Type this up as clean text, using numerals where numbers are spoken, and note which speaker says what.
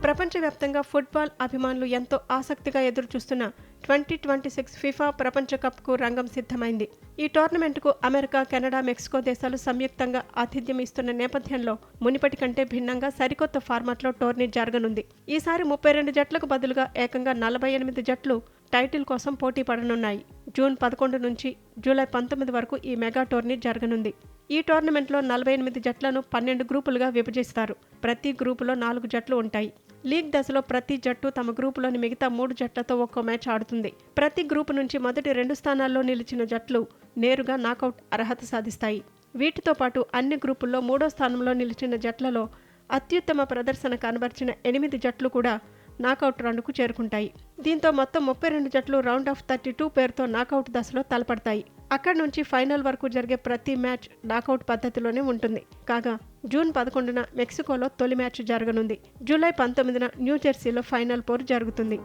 Speaker 1: ప్రపంచవ్యాప్తంగా ఫుట్బాల్ అభిమానులు ఎంతో ఆసక్తిగా ఎదురుచూస్తున్న 2026 ఫిఫా ప్రపంచ కప్కు రంగం సిద్ధమైంది. ఈ టోర్నమెంట్కు అమెరికా, కెనడా, మెక్సికో దేశాలు సంయుక్తంగా ఆతిథ్యం ఇస్తున్న నేపథ్యంలో మునుపటి కంటే భిన్నంగా సరికొత్త ఫార్మాట్లో టోర్నీ జరగనుంది. ఈసారి 32 జట్లకు బదులుగా ఏకంగా 48 జట్లు టైటిల్ కోసం పోటీ పడనున్నాయి. జూన్ 11 నుంచి జూలై 19 వరకు ఈ మెగా టోర్నీ జరగనుంది. ఈ టోర్నమెంట్లో 48 జట్లను 12 గ్రూపులుగా విభజిస్తారు. ప్రతి గ్రూపులో 4 జట్లు ఉంటాయి. లీగ్ దశలో ప్రతి జట్టు తమ గ్రూపులోని మిగతా 3 జట్లతో ఒక్కో మ్యాచ్ ఆడుతుంది. ప్రతి గ్రూపు నుంచి మొదటి 2 స్థానాల్లో నిలిచిన జట్లు నేరుగా నాకౌట్ అర్హత సాధిస్తాయి. వీటితో పాటు అన్ని గ్రూపుల్లో 3వ స్థానంలో నిలిచిన జట్లలో అత్యుత్తమ ప్రదర్శన కనబర్చిన 8 జట్లు కూడా నాకౌట్ రౌండ్కు చేరుకుంటాయి. దీంతో మొత్తం 32 జట్లు రౌండ్ ఆఫ్ 32 పేరుతో నాకౌట్ దశలో తలపడతాయి. అక్కడి నుంచి ఫైనల్ వరకు జరిగే ప్రతి మ్యాచ్ నాకౌట్ పద్ధతిలోనే ఉంటుంది. కాగా జూన్ 11న మెక్సికోలో తొలి మ్యాచ్ జరగనుంది. జూలై 19న న్యూజెర్సీలో ఫైనల్ పోరు జరుగుతుంది.